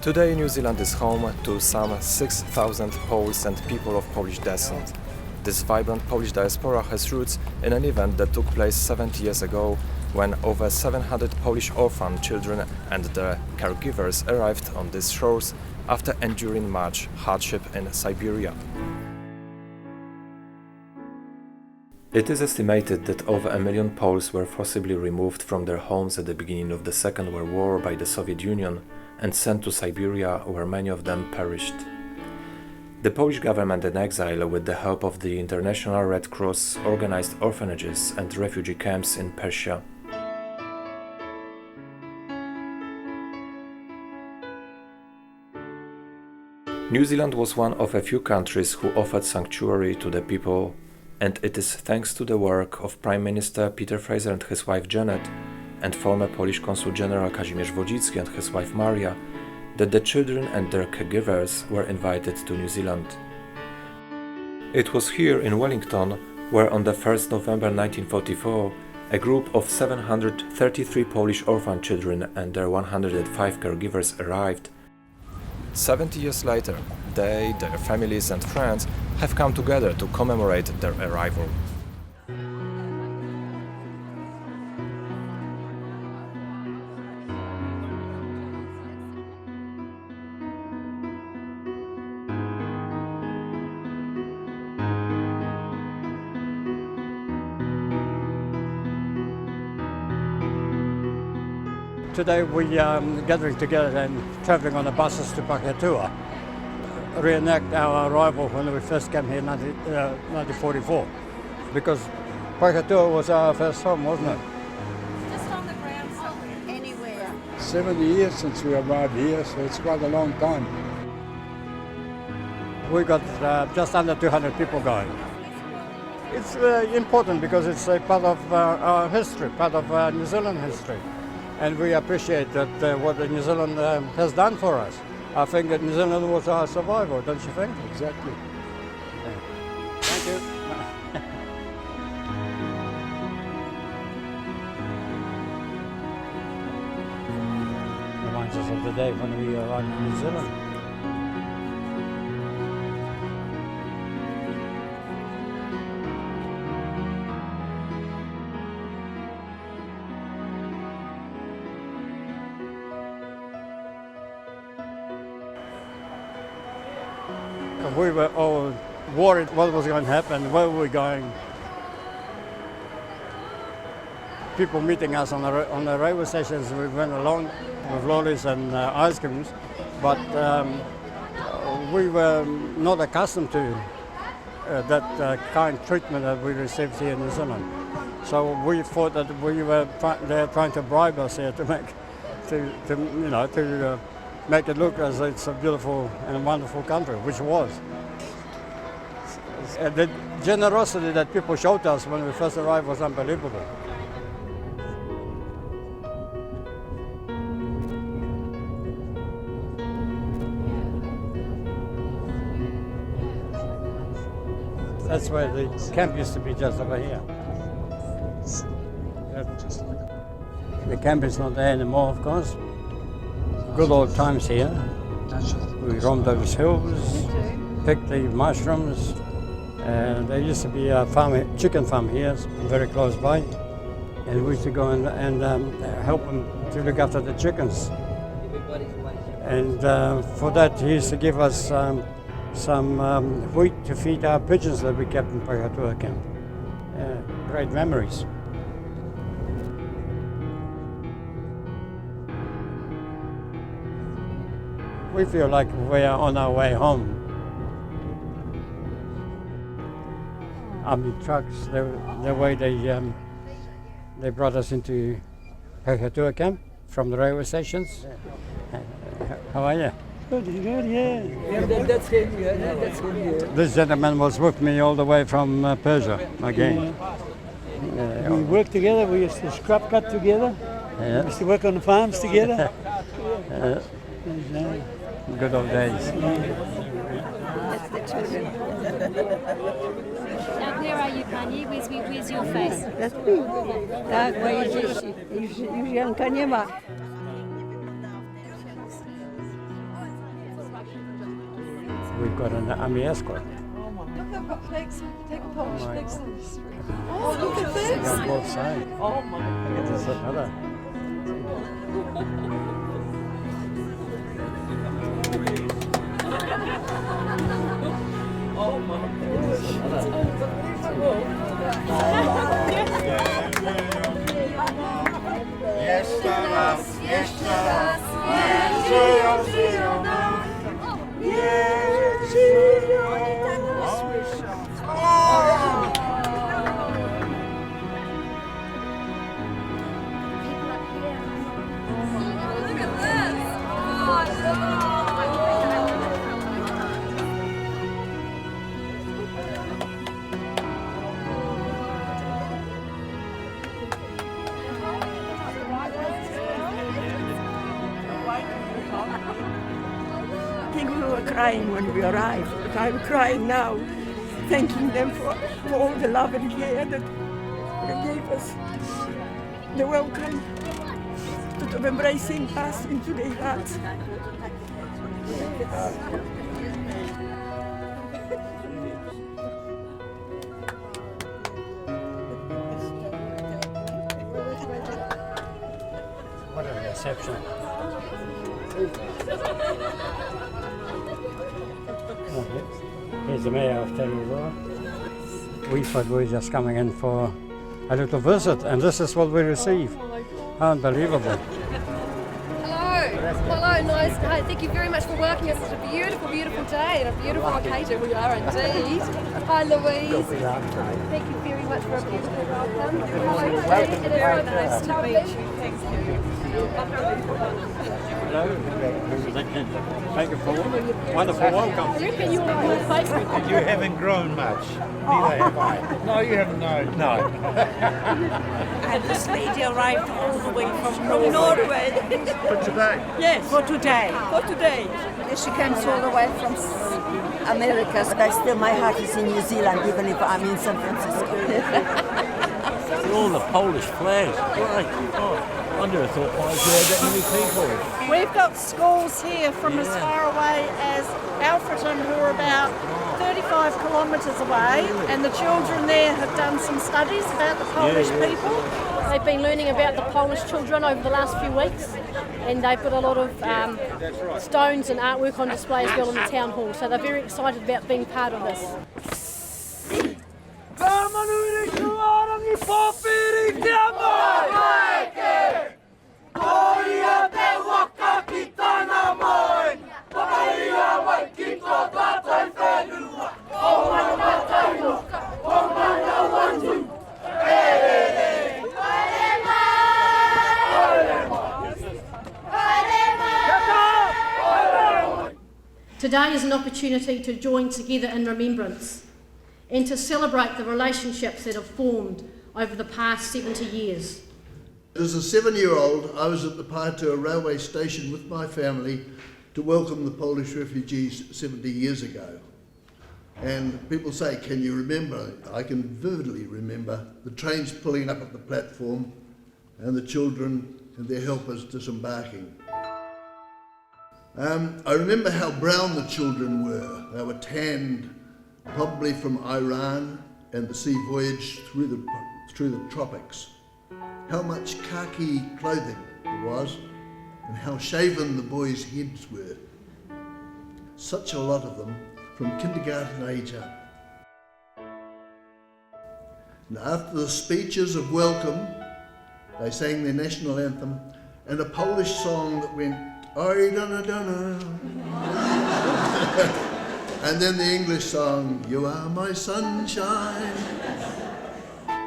Today New Zealand is home to some 6,000 Poles and people of Polish descent. This vibrant Polish diaspora has roots in an event that took place 70 years ago when over 700 Polish orphan children and their caregivers arrived on these shores after enduring much hardship in Siberia. It is estimated that over 1 million Poles were forcibly removed from their homes at the beginning of the Second World War by the Soviet Union and sent to Siberia, where many of them perished. The Polish government in exile, with the help of the International Red Cross, organized orphanages and refugee camps in Persia. New Zealand was one of a few countries who offered sanctuary to the people, and it is thanks to the work of Prime Minister Petera Frasera and his wife Janet, and former Polish Consul General Kazimierz Wodzicki and his wife Maria, that the children and their caregivers were invited to New Zealand. It was here in Wellington where on the 1st November 1944 a group of 733 Polish orphan children and their 105 caregivers arrived. 70 years later, they, their families and friends have come together to commemorate their arrival. Today we are gathering together and travelling on the buses to Pahiatua, reenact our arrival when we first came here in 1944, because Pahiatua was our first home, wasn't it? Just on the ground somewhere. Anywhere. 70 years since we arrived here, so it's quite a long time. We got just under 200 people going. It's important because it's a part of our history, part of New Zealand history. And we appreciate that what New Zealand has done for us. I think that New Zealand was our survival, don't you think? Exactly. Yeah. Thank you. Reminds us of the day when we arrived in New Zealand. We were all worried what was going to happen, where were we going. People meeting us on the railway stations, we went along with lollies and ice creams, but we were not accustomed to that kind treatment that we received here in New Zealand. So we thought that we were they're trying to bribe us here to make it look as it's a beautiful and wonderful country, which was. The generosity that people showed us when we first arrived was unbelievable. That's where the camp used to be, just over here. The camp is not there anymore, of course. Good old times here. We roamed those hills, picked the mushrooms. There used to be a chicken farm here, very close by. And we used to go and help them to look after the chickens. And for that, he used to give us some wheat to feed our pigeons that we kept in Pahiatua camp. Great memories. We feel like we are on our way home. Army trucks, the way they brought us into Pahiatua camp from the railway stations. How are you? Good, yeah. That's him, that's him, yeah. This gentleman was with me all the way from Persia again. We worked together, we used to scrap cut together, we used to work on the farms together. Good old days. That's the children. Now, where are you, Pani? Where's your face? That's me. Tak, moje dzieci. Już Janka nie ma. we've got an army escort. Look, I've got flags. Take a Polish Oh my flags. God. Oh, look at this. On both sides. Oh my It is another. Oh my goodness. Jeszcze raz, niech żyją, żyją nam. Niech żyją. Look at this. Oh, no. I think we were crying when we arrived, but I'm crying now, thanking them for all the love and care that they gave us, the welcome, of embracing us into their hearts. What a reception. Here's the mayor of Pahiatua. We thought we were just coming in for a little visit, and this is what we receive. Unbelievable. Hello, nice day. Thank you very much for welcoming us. It's a beautiful, beautiful day and a beautiful occasion. We are indeed. Hi, Louise. Thank you very much for a beautiful welcome. Hello, Steve. It is so nice to meet you. Thank you. Hello. Thank you for wonderful welcome. I reckon you're on my Facebook. You haven't grown much. Neither have I. No, you haven't. No. And this lady arrived all the way from Norway. For today. Yes, for today. For today. She comes all the way from America. But still, my heart is in New Zealand, even if I'm in San Francisco. All the Polish flags, great. Oh, I never thought I had that many people. We've got schools here from as far away as Alfreton, who are about 35 kilometres away, and the children there have done some studies about the Polish people. They've been learning about the Polish children over the last few weeks, and they put a lot of stones and artwork on display as well in the town hall, so they're very excited about being part of this. Today is an opportunity to join together in remembrance and to celebrate the relationships that have formed over the past 70 years. As a 7-year-old, I was at the Pahiatua railway station with my family to welcome the Polish refugees 70 years ago. And people say, can you remember? I can vividly remember the trains pulling up at the platform and the children and their helpers disembarking. I remember how brown the children were. They were tanned, probably from Iran and the sea voyage through the tropics. How much khaki clothing there was, and how shaven the boys' heads were. Such a lot of them, from kindergarten age up. And after the speeches of welcome, they sang their national anthem and a Polish song that went, "Oi donna donna," and then the English song, "You are my sunshine."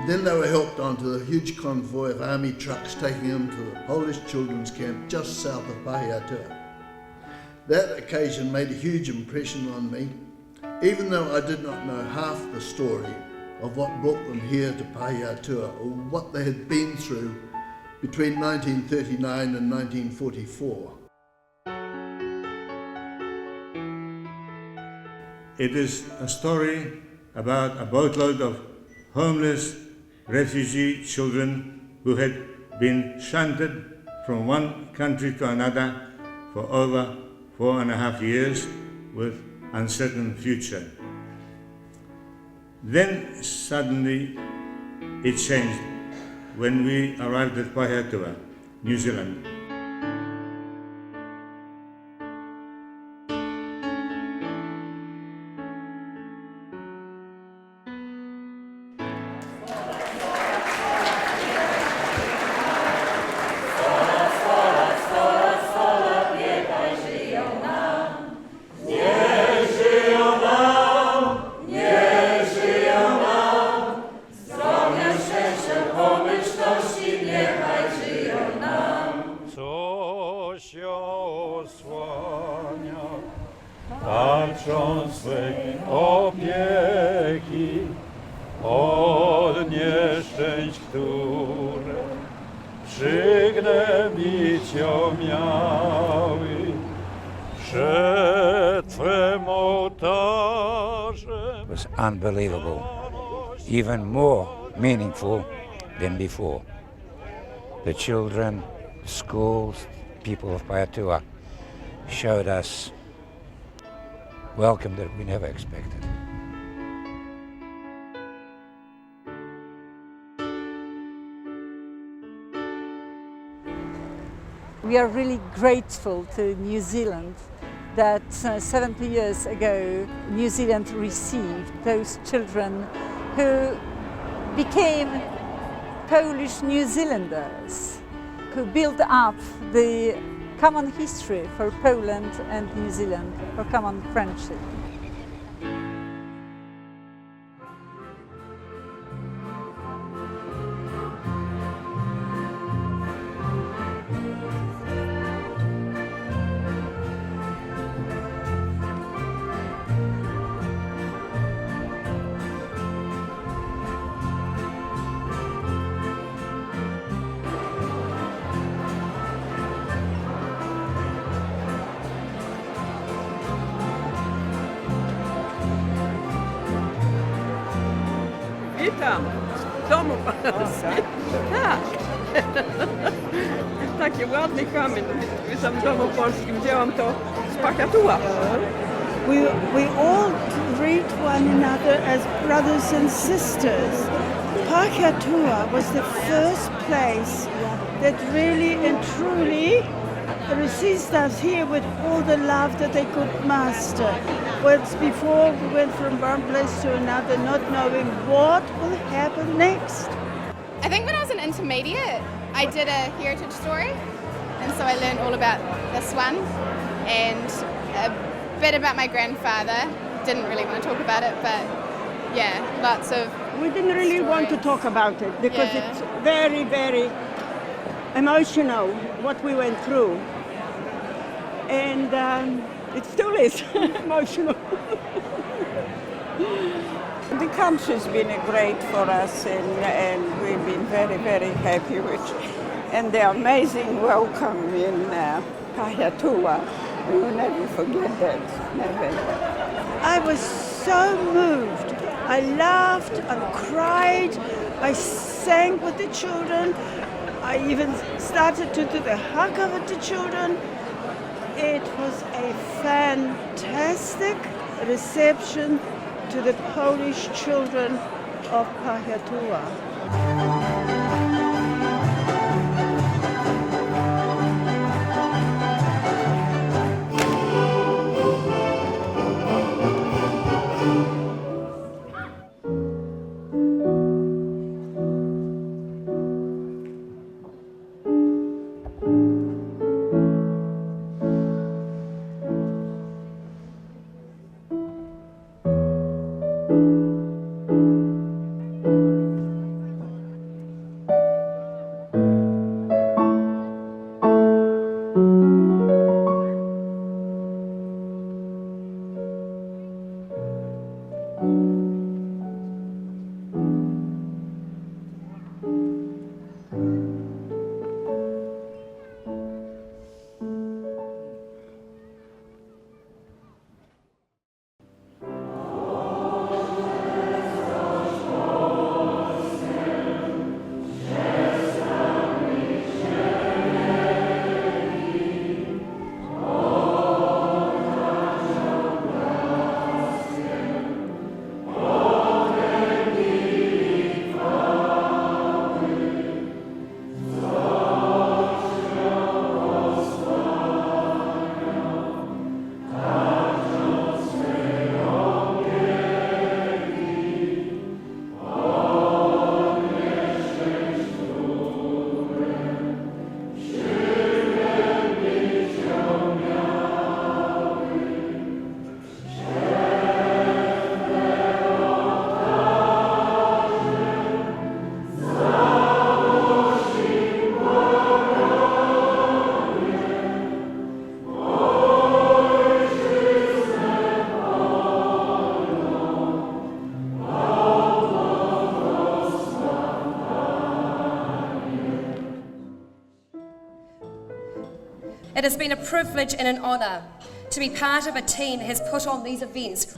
Then they were helped onto a huge convoy of army trucks taking them to the Polish children's camp just south of Pahiatua. That occasion made a huge impression on me, even though I did not know half the story of what brought them here to Pahiatua or what they had been through between 1939 and 1944. It is a story about a boatload of homeless refugee children who had been shunted from one country to another for over 4.5 years with uncertain future. Then suddenly it changed when we arrived at Pahiatua, New Zealand. Tarczą swej opieki od nieszczęść, które przygnębić miały przed Twym ołtarzem. It was unbelievable, even more meaningful than before. The children, schools, people of Pahiatua showed us welcome that we never expected. We are really grateful to New Zealand that 70 years ago New Zealand received those children who became Polish New Zealanders, who built up the common history for Poland and New Zealand, for common friendship. Witam w domu polskim. Tak. Taki ładny kamień. Witam w domu polskim. Wzięłam to z Pahiatua. We all treat one another as brothers and sisters. Pahiatua was the first place that really and truly received us here with all the love that they could master. Whereas before we went from one place to another not knowing what will happen next. I think when I was an intermediate, I did a heritage story, and so I learned all about this one and a bit about my grandfather. Didn't really want to talk about it, but yeah, lots of. We didn't really want to talk about it because it's very, very emotional what we went through, and it still is emotional. The country's been great for us, and we've been very, very happy with, and the amazing welcome in Pahiatua. We will never forget that, never. I was so moved. I laughed, I cried, I sang with the children. I even started to do the hug of the children. It was a fantastic reception to the Polish children of Pahiatua. It has been a privilege and an honour to be part of a team that has put on these events.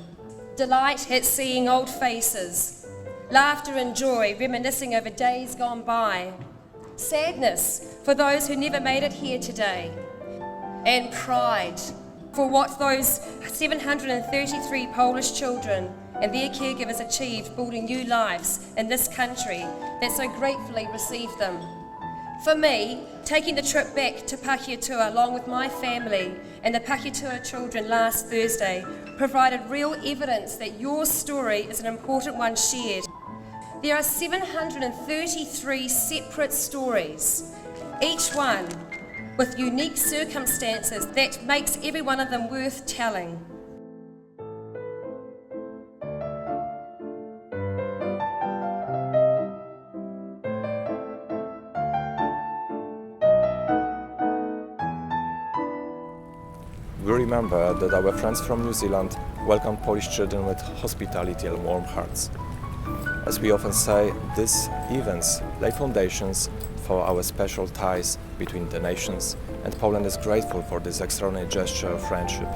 Delight at seeing old faces, laughter and joy reminiscing over days gone by, sadness for those who never made it here today, and pride for what those 733 Polish children and their caregivers achieved building new lives in this country that so gratefully received them. For me, taking the trip back to Pahiatua along with my family and the Pahiatua children last Thursday provided real evidence that your story is an important one shared. There are 733 separate stories, each one with unique circumstances that makes every one of them worth telling. We remember that our friends from New Zealand welcomed Polish children with hospitality and warm hearts. As we often say, these events lay foundations for our special ties between the nations, and Poland is grateful for this extraordinary gesture of friendship.